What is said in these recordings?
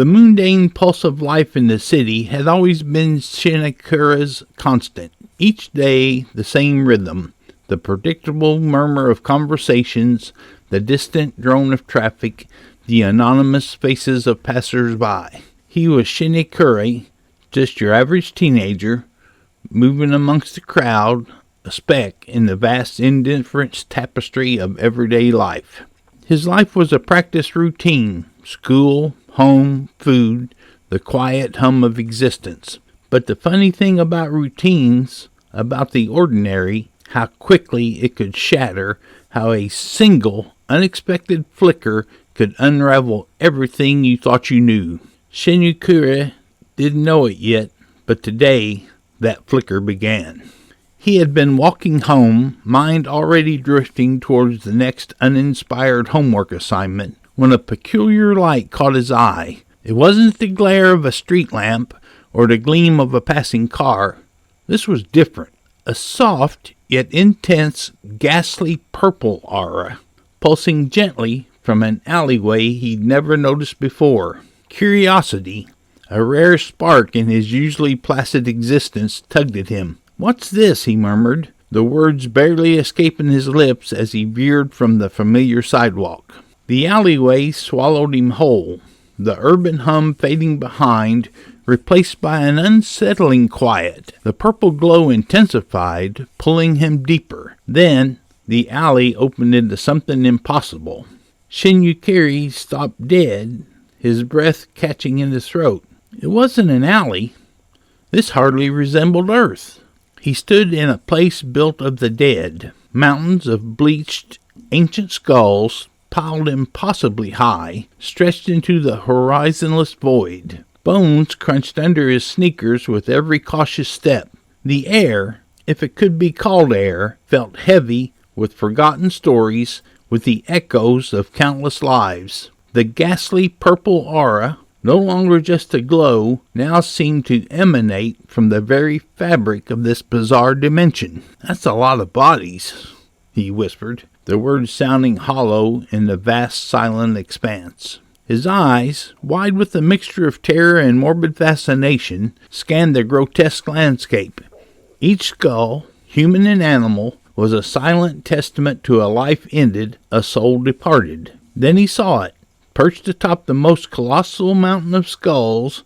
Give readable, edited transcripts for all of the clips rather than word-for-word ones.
The mundane pulse of life in the city had always been Shinikira's constant. Each day, the same rhythm, the predictable murmur of conversations, the distant drone of traffic, the anonymous faces of passers-by. He was Shinikira, just your average teenager, moving amongst the crowd, a speck in the vast indifference tapestry of everyday life. His life was a practiced routine: school, home, food, the quiet hum of existence. But the funny thing about routines, about the ordinary, how quickly it could shatter, how a single, unexpected flicker could unravel everything you thought you knew. Shinukira didn't know it yet, but today that flicker began. He had been walking home, mind already drifting towards the next uninspired homework assignment, when a peculiar light caught his eye. It wasn't the glare of a street lamp or the gleam of a passing car. This was different. A soft, yet intense, ghastly purple aura, pulsing gently from an alleyway he'd never noticed before. Curiosity, a rare spark in his usually placid existence, tugged at him. "What's this?" he murmured, the words barely escaping his lips as he veered from the familiar sidewalk. The alleyway swallowed him whole, the urban hum fading behind, replaced by an unsettling quiet. The purple glow intensified, pulling him deeper. Then the alley opened into something impossible. Shinukira stopped dead, his breath catching in his throat. It wasn't an alley. This hardly resembled Earth. He stood in a place built of the dead, mountains of bleached, ancient skulls, piled impossibly high, stretched into the horizonless void. Bones crunched under his sneakers with every cautious step. The air, if it could be called air, felt heavy with forgotten stories, with the echoes of countless lives. The ghastly purple aura, no longer just a glow, now seemed to emanate from the very fabric of this bizarre dimension. "That's a lot of bodies," he whispered, the words sounding hollow in the vast silent expanse. His eyes, wide with a mixture of terror and morbid fascination, scanned the grotesque landscape. Each skull, human and animal, was a silent testament to a life ended, a soul departed. Then he saw it, perched atop the most colossal mountain of skulls,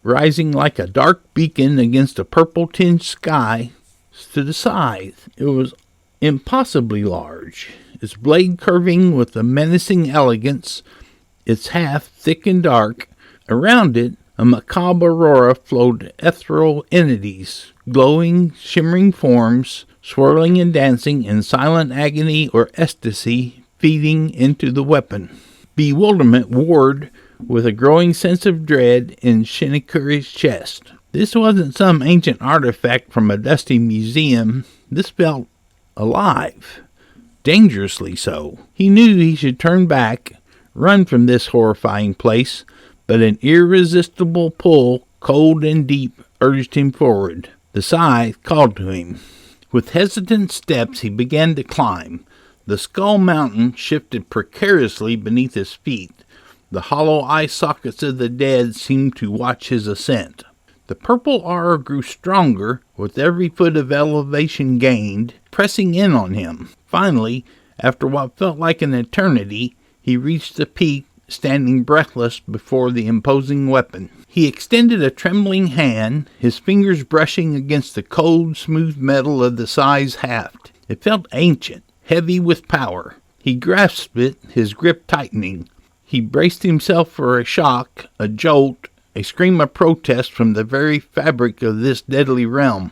rising like a dark beacon against a purple-tinged sky, stood a Scythe. It was impossibly large, its blade curving with a menacing elegance, its haft thick and dark. Around it, a macabre aurora flowed ethereal entities, glowing, shimmering forms, swirling and dancing in silent agony or ecstasy, feeding into the weapon. Bewilderment warred with a growing sense of dread in Shinikira's chest. This wasn't some ancient artifact from a dusty museum. This felt alive. Dangerously so. He knew he should turn back, run from this horrifying place, but an irresistible pull, cold and deep, urged him forward. The Scythe called to him. With hesitant steps he began to climb. The skull mountain shifted precariously beneath his feet. The hollow eye sockets of the dead seemed to watch his ascent. The purple aura grew stronger with every foot of elevation gained, pressing in on him. Finally, after what felt like an eternity, he reached the peak, standing breathless before the imposing weapon. He extended a trembling hand, his fingers brushing against the cold, smooth metal of the Scythe's haft. It felt ancient, heavy with power. He grasped it, his grip tightening. He braced himself for a shock, a jolt, a scream of protest from the very fabric of this deadly realm.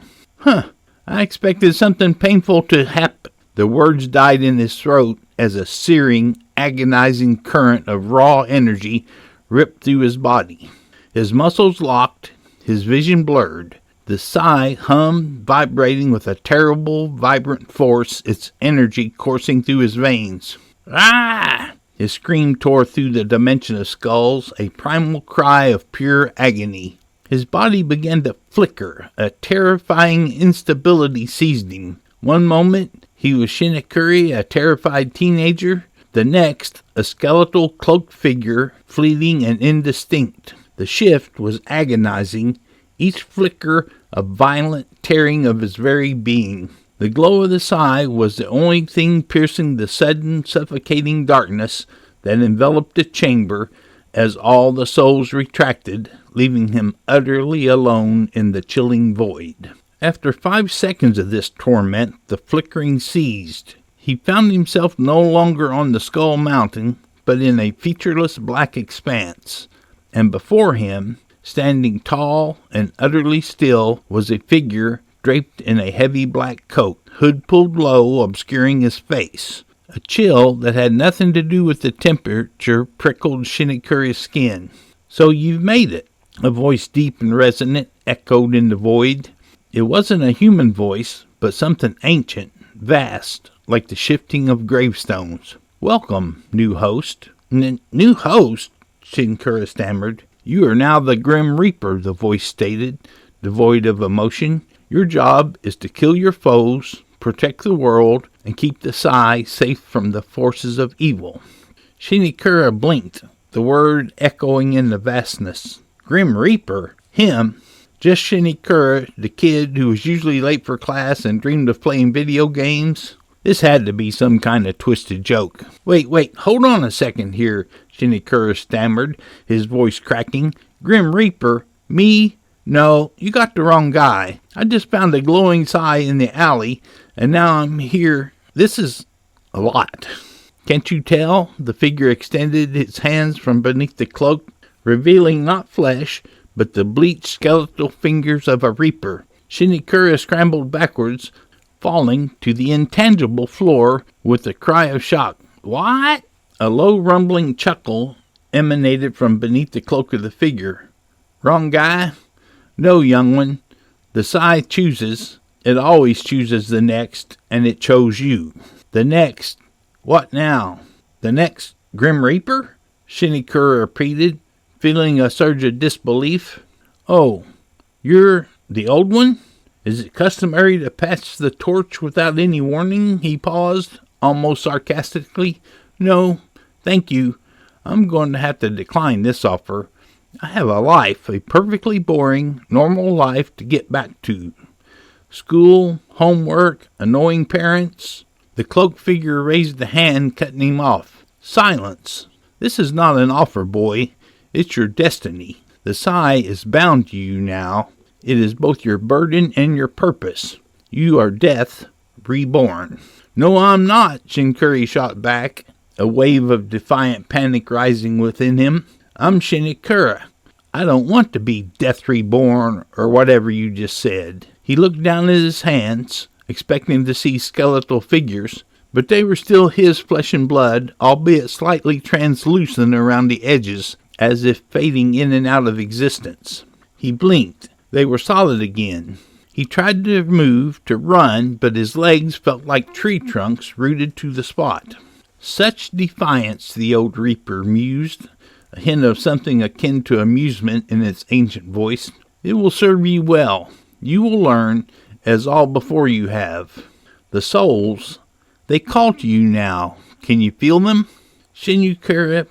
I expected something painful to happen." The words died in his throat as a searing, agonizing current of raw energy ripped through his body. His muscles locked, his vision blurred. The Scythe hummed, vibrating with a terrible, vibrant force, its energy coursing through his veins. "Ah!" His scream tore through the dimension of skulls, a primal cry of pure agony. His body began to flicker. A terrifying instability seized him. One moment, he was Shinikira, a terrified teenager. The next, a skeletal cloaked figure, fleeting and indistinct. The shift was agonizing, each flicker a violent tearing of his very being. The glow of the Scythe was the only thing piercing the sudden, suffocating darkness that enveloped the chamber as all the souls retracted, leaving him utterly alone in the chilling void. After 5 seconds of this torment, the flickering ceased. He found himself no longer on the Skull Mountain, but in a featureless black expanse, and before him, standing tall and utterly still, was a figure draped in a heavy black coat, hood pulled low, obscuring his face. A chill that had nothing to do with the temperature prickled Shinikira's skin. "So you've made it," a voice deep and resonant echoed in the void. It wasn't a human voice, but something ancient, vast, like the shifting of gravestones. "Welcome, new host." "New host?" Shinikira stammered. "You are now the Grim Reaper," the voice stated, devoid of emotion. "Your job is to kill your foes, protect the world, and keep the Scythe safe from the forces of evil." Shinikira blinked, the word echoing in the vastness. Grim Reaper? Him? Just Shinikira, the kid who was usually late for class and dreamed of playing video games? This had to be some kind of twisted joke. Wait, hold on a second here," Shinikira stammered, his voice cracking. "Grim Reaper? Me? No, you got the wrong guy. I just found a glowing Scythe in the alley, and now I'm here. This is a lot." "Can't you tell?" The figure extended its hands from beneath the cloak, revealing not flesh, but the bleached skeletal fingers of a reaper. Shinikira scrambled backwards, falling to the intangible floor with a cry of shock. "What?" A low rumbling chuckle emanated from beneath the cloak of the figure. "Wrong guy? No, young one. The Scythe chooses. It always chooses the next, and it chose you." "The next? What now? The next Grim Reaper?" Shinikira repeated, feeling a surge of disbelief. "Oh, you're the old one? Is it customary to pass the torch without any warning?" He paused, almost sarcastically. "No, thank you. I'm going to have to decline this offer. I have a life, a perfectly boring, normal life to get back to. School, homework, annoying parents." The cloaked figure raised the hand, cutting him off. "Silence. This is not an offer, boy. It's your destiny. The Scythe is bound to you now. It is both your burden and your purpose. You are death, reborn." "No, I'm not," Shinkuri shot back, a wave of defiant panic rising within him. "I'm Shinikira. I don't want to be death reborn, or whatever you just said." He looked down at his hands, expecting to see skeletal figures, but they were still his flesh and blood, albeit slightly translucent around the edges, as if fading in and out of existence. He blinked. They were solid again. He tried to move, to run, but his legs felt like tree trunks rooted to the spot. "Such defiance," the old reaper mused, a hint of something akin to amusement in its ancient voice. "It will serve you well. You will learn, as all before you have. The souls, they call to you now. Can you feel them?" Shinukira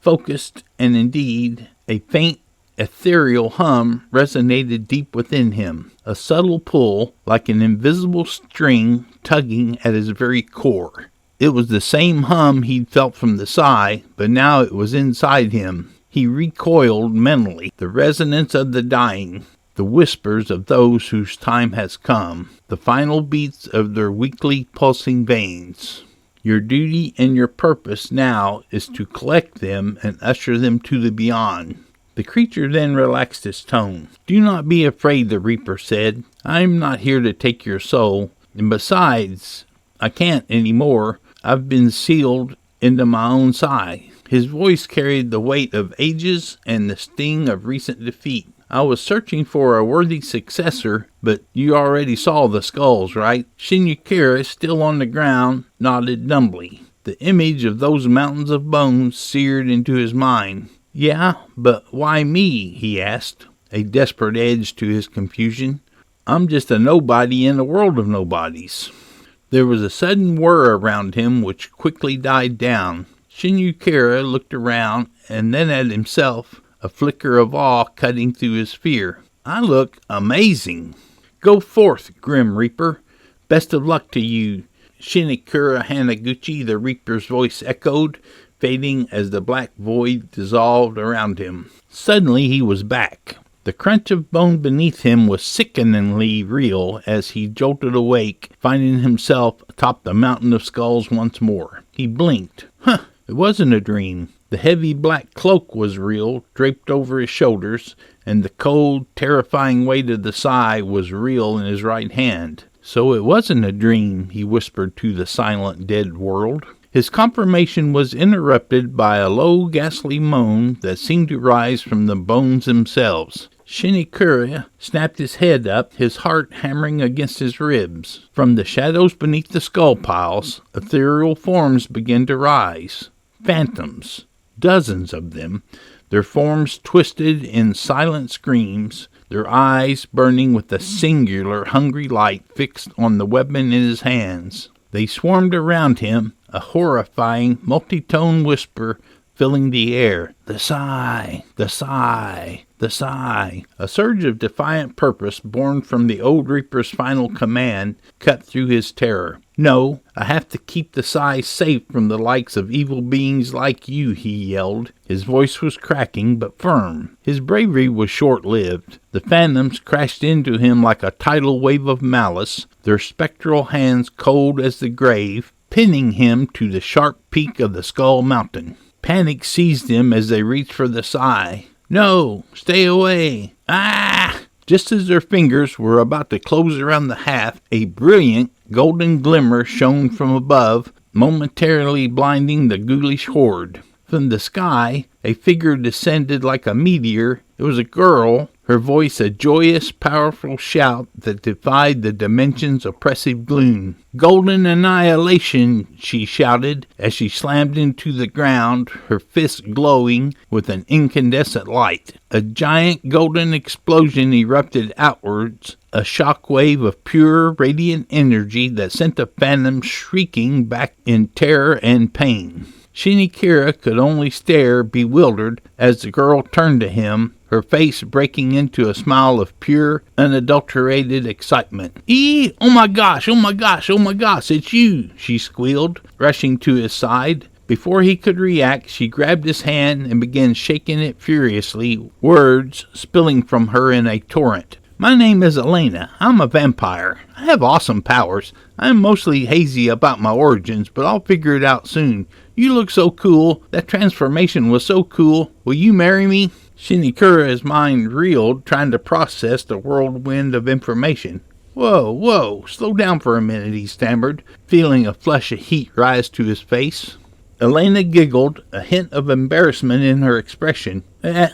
focused, and indeed, a faint, ethereal hum resonated deep within him, a subtle pull, like an invisible string tugging at his very core. It was the same hum he'd felt from the Scythe, but now it was inside him. He recoiled mentally. The resonance of the dying, the whispers of those whose time has come, the final beats of their weakly pulsing veins. Your duty and your purpose now is to collect them and usher them to the beyond. The creature then relaxed his tone. "Do not be afraid," the Reaper said. "I am not here to take your soul, and besides, I can't any more. I've been sealed into my own Scythe." His voice carried the weight of ages and the sting of recent defeat. "I was searching for a worthy successor, but you already saw the skulls, right?" Shinikira, still on the ground, nodded numbly. The image of those mountains of bones seared into his mind. "Yeah, but why me?" he asked, a desperate edge to his confusion. "I'm just a nobody in a world of nobodies." There was a sudden whir around him which quickly died down. Shinukira looked around and then at himself, a flicker of awe cutting through his fear. I look amazing. Go forth, Grim Reaper. Best of luck to you, Shinikira Hanaguchi, the Reaper's voice echoed, fading as the black void dissolved around him. Suddenly he was back. The crunch of bone beneath him was sickeningly real as he jolted awake, finding himself atop the mountain of skulls once more. He blinked. It wasn't a dream. The heavy black cloak was real, draped over his shoulders, and the cold, terrifying weight of the Scythe was real in his right hand. So it wasn't a dream, he whispered to the silent, dead world. His confirmation was interrupted by a low, ghastly moan that seemed to rise from the bones themselves. Shinikira snapped his head up, his heart hammering against his ribs. From the shadows beneath the skull piles, ethereal forms began to rise. Phantoms, dozens of them, their forms twisted in silent screams, their eyes burning with a singular, hungry light fixed on the weapon in his hands. They swarmed around him, a horrifying, multi-tone whisper filling the air. The sigh, the sigh, the sigh. A surge of defiant purpose born from the old Reaper's final command cut through his terror. No, I have to keep the Scythe safe from the likes of evil beings like you, he yelled. His voice was cracking but firm. His bravery was short-lived. The phantoms crashed into him like a tidal wave of malice, their spectral hands cold as the grave, pinning him to the sharp peak of the Skull Mountain. Panic seized him as they reached for the Scythe. No, stay away. Ah! Just as their fingers were about to close around the haft, a brilliant golden glimmer shone from above, momentarily blinding the ghoulish horde. From the sky, a figure descended like a meteor. It was a girl, her voice a joyous, powerful shout that defied the dimension's oppressive gloom. Golden annihilation, she shouted as she slammed into the ground, her fists glowing with an incandescent light. A giant golden explosion erupted outwards, a shock wave of pure, radiant energy that sent the phantom shrieking back in terror and pain. Shinikira could only stare, bewildered, as the girl turned to him, her face breaking into a smile of pure, unadulterated excitement. Oh my gosh, oh my gosh, oh my gosh, it's you, she squealed, rushing to his side. Before he could react, she grabbed his hand and began shaking it furiously, words spilling from her in a torrent. My name is Elena. I'm a vampire. I have awesome powers. I'm mostly hazy about my origins, but I'll figure it out soon. You look so cool. That transformation was so cool. Will you marry me? Shinikira's mind reeled, trying to process the whirlwind of information. Whoa, slow down for a minute, he stammered, feeling a flush of heat rise to his face. Elena giggled, a hint of embarrassment in her expression.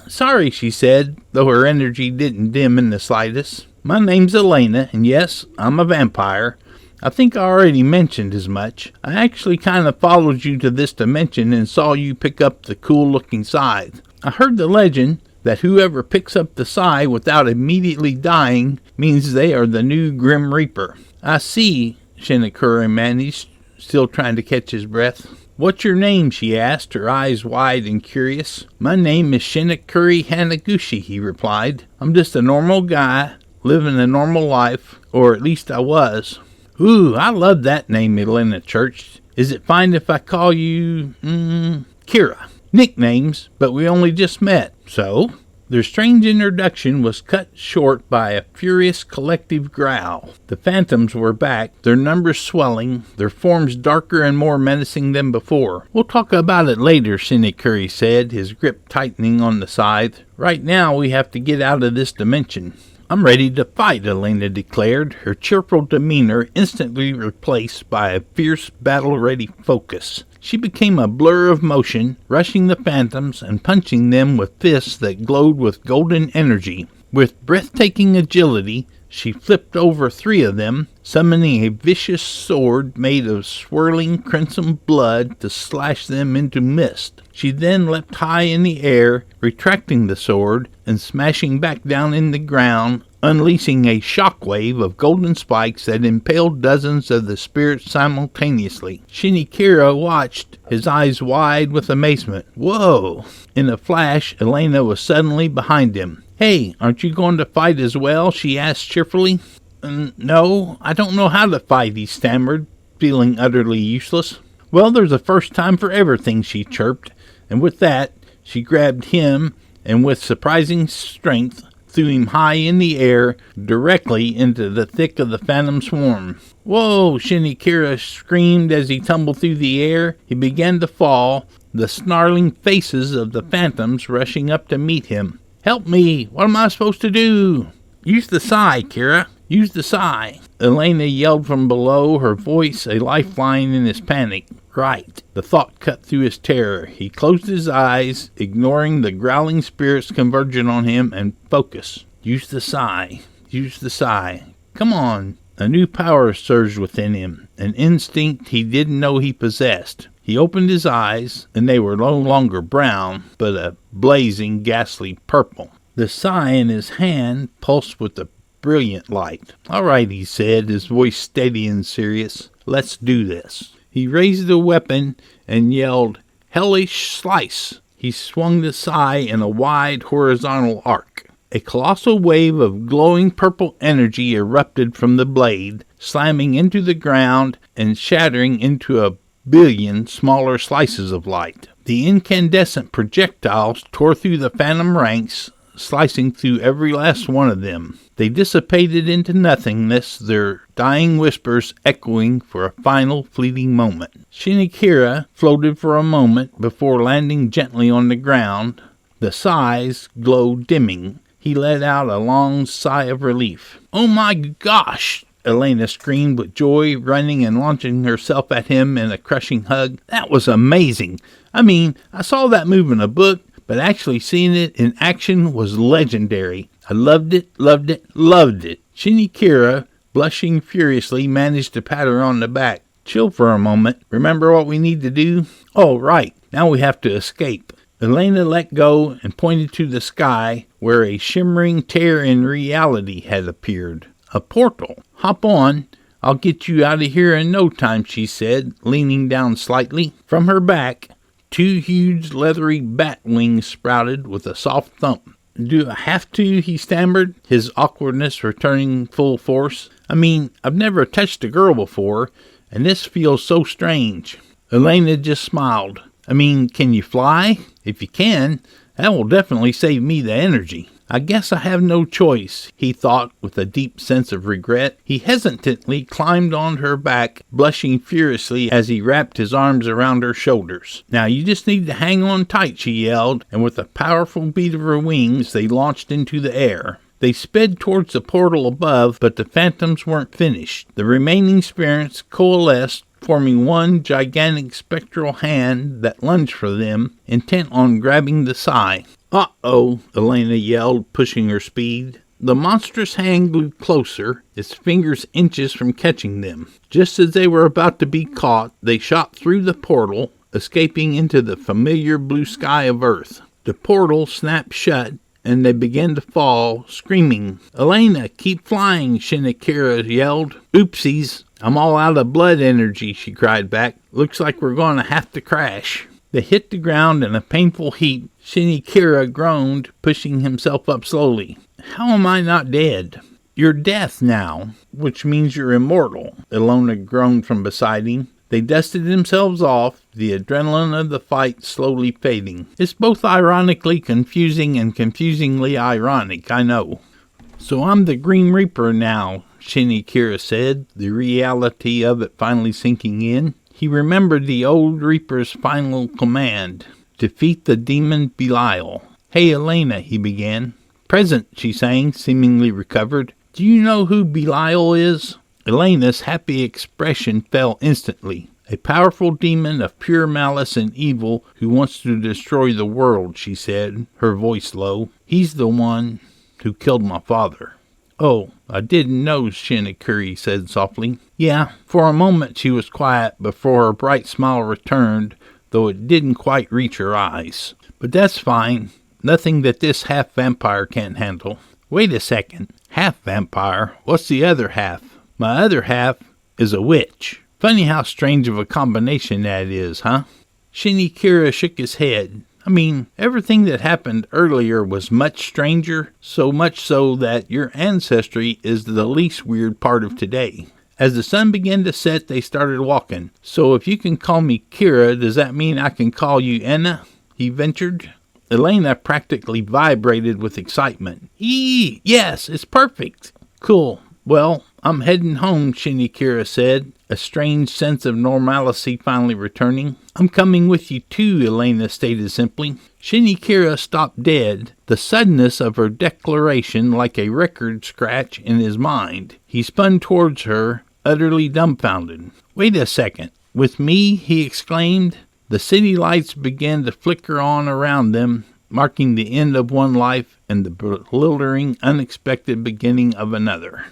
Sorry, she said, though her energy didn't dim in the slightest. My name's Elena, and yes, I'm a vampire. I think I already mentioned as much. I actually kind of followed you to this dimension and saw you pick up the cool-looking Scythe. I heard the legend that whoever picks up the Scythe without immediately dying means they are the new Grim Reaper. I see, Shinikira managed, still trying to catch his breath. What's your name? She asked, her eyes wide and curious. My name is Shinikira Hanaguchi, he replied. I'm just a normal guy, living a normal life, or at least I was. Ooh, I love that name, Elena chirched. Is it fine if I call you, Kira? Nicknames, but we only just met, so? Their strange introduction was cut short by a furious collective growl. The phantoms were back, their numbers swelling, their forms darker and more menacing than before. We'll talk about it later, Shinikira said, his grip tightening on the Scythe. Right now we have to get out of this dimension. I'm ready to fight, Elena declared, her cheerful demeanor instantly replaced by a fierce, battle-ready focus. She became a blur of motion, rushing the phantoms and punching them with fists that glowed with golden energy. With breathtaking agility, she flipped over 3 of them, summoning a vicious sword made of swirling crimson blood to slash them into mist. She then leapt high in the air, retracting the sword and smashing back down in the ground, unleashing a shockwave of golden spikes that impaled dozens of the spirits simultaneously. Shinikira watched, his eyes wide with amazement. Whoa! In a flash, Elena was suddenly behind him. Hey, aren't you going to fight as well? She asked cheerfully. No, I don't know how to fight, he stammered, feeling utterly useless. Well, there's a first time for everything, she chirped, and with that, she grabbed him and with surprising strength threw him high in the air, directly into the thick of the phantom swarm. Whoa! Shinikira screamed as he tumbled through the air. He began to fall, the snarling faces of the phantoms rushing up to meet him. Help me! What am I supposed to do? Use the Scythe, Kira. Use the Scythe. Elena yelled from below, her voice a lifeline in his panic. Right. The thought cut through his terror. He closed his eyes, ignoring the growling spirits converging on him, and focused. Use the Scythe. Use the Scythe. Come on. A new power surged within him, an instinct he didn't know he possessed. He opened his eyes, and they were no longer brown, but a blazing, ghastly purple. The Scythe in his hand pulsed with a brilliant light. All right, he said, his voice steady and serious. Let's do this. He raised the weapon and yelled, Hellish Slice! He swung the Scythe in a wide horizontal arc. A colossal wave of glowing purple energy erupted from the blade, slamming into the ground and shattering into a billion smaller slices of light. The incandescent projectiles tore through the phantom ranks, slicing through every last one of them. They dissipated into nothingness, their dying whispers echoing for a final fleeting moment. Shinikira floated for a moment before landing gently on the ground. The Scythe's glow dimming. He let out a long sigh of relief. Oh my gosh! Elena screamed with joy, running and launching herself at him in a crushing hug. That was amazing. I mean, I saw that move in a book, but actually seeing it in action was legendary. I loved it, loved it, loved it. Shinikira, blushing furiously, managed to pat her on the back. Chill for a moment. Remember what we need to do? Oh, right. Now we have to escape. Elena let go and pointed to the sky, where a shimmering tear in reality had appeared. A portal. Hop on. I'll get you out of here in no time, she said, leaning down slightly. From her back, 2 huge leathery bat wings sprouted with a soft thump. Do I have to? He stammered, his awkwardness returning full force. I mean, I've never touched a girl before, and this feels so strange. Elena just smiled. I mean, can you fly? If you can, that will definitely save me the energy. I guess I have no choice, he thought with a deep sense of regret. He hesitantly climbed on her back, blushing furiously as he wrapped his arms around her shoulders. Now you just need to hang on tight, she yelled, and with a powerful beat of her wings, they launched into the air. They sped towards the portal above, but the phantoms weren't finished. The remaining spirits coalesced, forming one gigantic spectral hand that lunged for them, intent on grabbing the Scythe. Uh-oh, Elena yelled, pushing her speed. The monstrous hand grew closer, its fingers inches from catching them. Just as they were about to be caught, they shot through the portal, escaping into the familiar blue sky of Earth. The portal snapped shut, and they began to fall, screaming. Elena, keep flying, Shinikira yelled. Oopsies, I'm all out of blood energy, she cried back. Looks like we're going to have to crash. They hit the ground in a painful heap. Shinikira groaned, pushing himself up slowly. How am I not dead? You're death now, which means you're immortal, Elena groaned from beside him. They dusted themselves off, the adrenaline of the fight slowly fading. It's both ironically confusing and confusingly ironic, I know. So I'm the Green Reaper now, Shinikira said, the reality of it finally sinking in. He remembered the old Reaper's final command, defeat the demon Belial. Hey, Elena, he began. Present, she sang, seemingly recovered. Do you know who Belial is? Elena's happy expression fell instantly. A powerful demon of pure malice and evil who wants to destroy the world, she said, her voice low. He's the one who killed my father. Oh, I didn't know, Shinikira said softly. Yeah, for a moment she was quiet before her bright smile returned, though it didn't quite reach her eyes. But that's fine. Nothing that this half-vampire can't handle. Wait a second. Half vampire? What's the other half? My other half is a witch. Funny how strange of a combination that is, huh? Shinikira shook his head. I mean, everything that happened earlier was much stranger, so much so that your ancestry is the least weird part of today. As the sun began to set, they started walking. So if you can call me Kira, does that mean I can call you Anna? He ventured. Elena practically vibrated with excitement. Yes, it's perfect. Cool. Well, I'm heading home, Shinikira said, a strange sense of normalcy finally returning. I'm coming with you too, Elena stated simply. Shinikira stopped dead, the suddenness of her declaration like a record scratch in his mind. He spun towards her, utterly dumbfounded. Wait a second. With me? He exclaimed. The city lights began to flicker on around them, marking the end of one life and the bewildering, unexpected beginning of another.